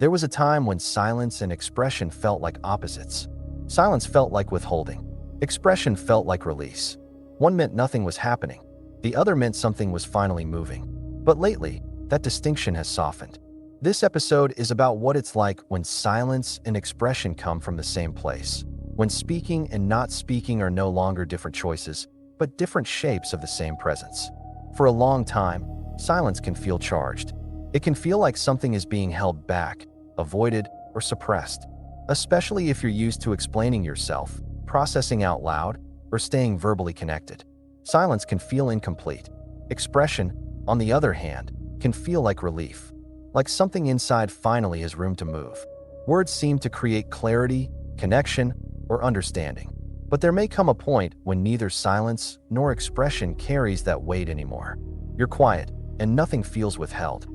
There was a time when silence and expression felt like opposites. Silence felt like withholding. Expression felt like release. One meant nothing was happening. The other meant something was finally moving. But lately, that distinction has softened. This episode is about what it's like when silence and expression come from the same place. When speaking and not speaking are no longer different choices, but different shapes of the same presence. For a long time, silence can feel charged. It can feel like something is being held back, avoided, or suppressed, especially if you're used to explaining yourself, processing out loud, or staying verbally connected. Silence can feel incomplete. Expression, on the other hand, can feel like relief, like something inside finally has room to move. Words seem to create clarity, connection, or understanding. But there may come a point when neither silence nor expression carries that weight anymore. You're quiet, and nothing feels withheld.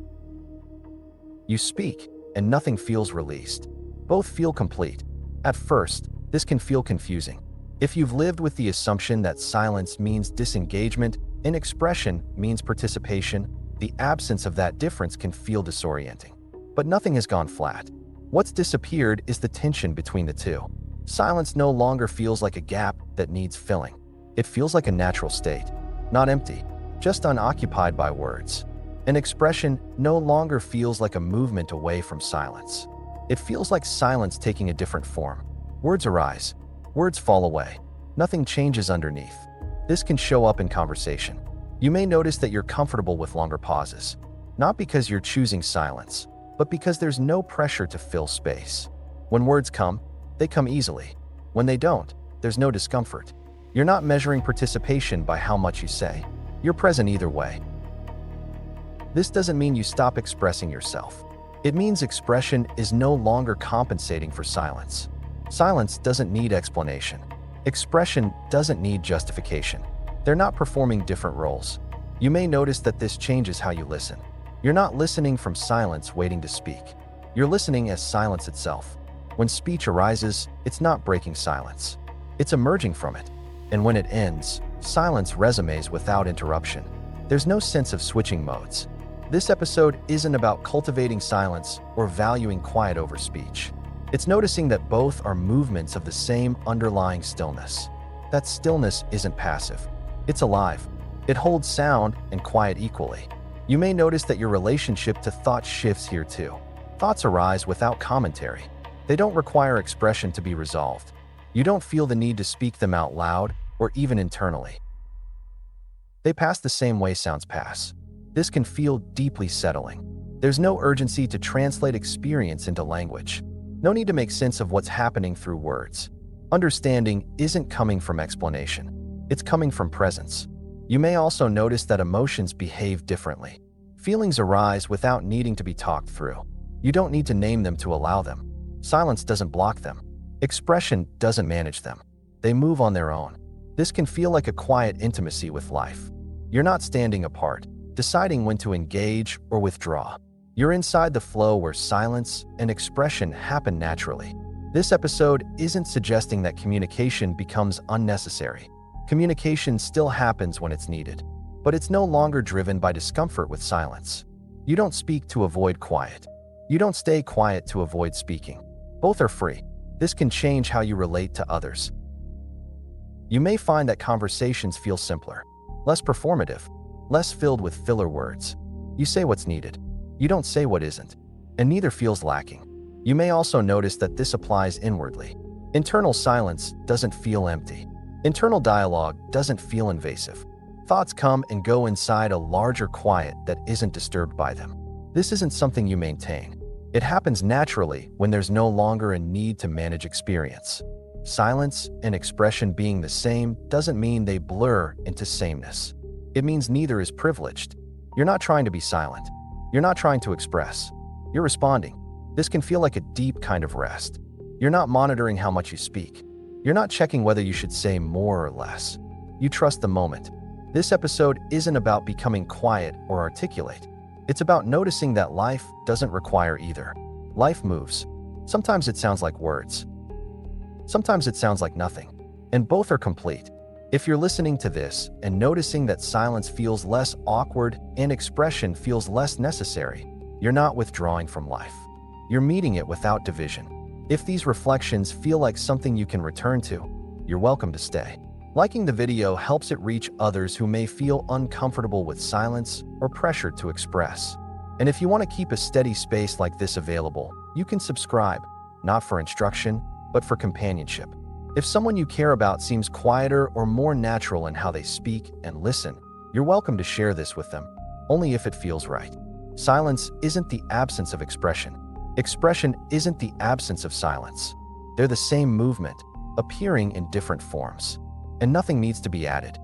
You speak, and nothing feels released. Both feel complete. At first, this can feel confusing. If you've lived with the assumption that silence means disengagement and expression means participation, the absence of that difference can feel disorienting. But nothing has gone flat. What's disappeared is the tension between the two. Silence no longer feels like a gap that needs filling. It feels like a natural state, not empty, just unoccupied by words. An expression no longer feels like a movement away from silence. It feels like silence taking a different form. Words arise. Words fall away. Nothing changes underneath. This can show up in conversation. You may notice that you're comfortable with longer pauses, not because you're choosing silence, but because there's no pressure to fill space. When words come, they come easily. When they don't, there's no discomfort. You're not measuring participation by how much you say. You're present either way. This doesn't mean you stop expressing yourself. It means expression is no longer compensating for silence. Silence doesn't need explanation. Expression doesn't need justification. They're not performing different roles. You may notice that this changes how you listen. You're not listening from silence waiting to speak. You're listening as silence itself. When speech arises, it's not breaking silence. It's emerging from it. And when it ends, silence resumes without interruption. There's no sense of switching modes. This episode isn't about cultivating silence or valuing quiet over speech. It's noticing that both are movements of the same underlying stillness. That stillness isn't passive. It's alive. It holds sound and quiet equally. You may notice that your relationship to thought shifts here too. Thoughts arise without commentary. They don't require expression to be resolved. You don't feel the need to speak them out loud or even internally. They pass the same way sounds pass. This can feel deeply settling. There's no urgency to translate experience into language. No need to make sense of what's happening through words. Understanding isn't coming from explanation. It's coming from presence. You may also notice that emotions behave differently. Feelings arise without needing to be talked through. You don't need to name them to allow them. Silence doesn't block them. Expression doesn't manage them. They move on their own. This can feel like a quiet intimacy with life. You're not standing apart, deciding when to engage or withdraw. You're inside the flow where silence and expression happen naturally. This episode isn't suggesting that communication becomes unnecessary. Communication still happens when it's needed, but it's no longer driven by discomfort with silence. You don't speak to avoid quiet. You don't stay quiet to avoid speaking. Both are free. This can change how you relate to others. You may find that conversations feel simpler, less performative, less filled with filler words. You say what's needed. You don't say what isn't, and neither feels lacking. You may also notice that this applies inwardly. Internal silence doesn't feel empty. Internal dialogue doesn't feel invasive. Thoughts come and go inside a larger quiet that isn't disturbed by them. This isn't something you maintain. It happens naturally when there's no longer a need to manage experience. Silence and expression being the same doesn't mean they blur into sameness. It means neither is privileged. You're not trying to be silent. You're not trying to express. You're responding. This can feel like a deep kind of rest. You're not monitoring how much you speak. You're not checking whether you should say more or less. You trust the moment. This episode isn't about becoming quiet or articulate. It's about noticing that life doesn't require either. Life moves. Sometimes it sounds like words. Sometimes it sounds like nothing. And both are complete. If you're listening to this and noticing that silence feels less awkward and expression feels less necessary, you're not withdrawing from life. You're meeting it without division. If these reflections feel like something you can return to, you're welcome to stay. Liking the video helps it reach others who may feel uncomfortable with silence or pressured to express. And if you want to keep a steady space like this available, you can subscribe, not for instruction, but for companionship. If someone you care about seems quieter or more natural in how they speak and listen, you're welcome to share this with them, only if it feels right. Silence isn't the absence of expression. Expression isn't the absence of silence. They're the same movement, appearing in different forms. And nothing needs to be added,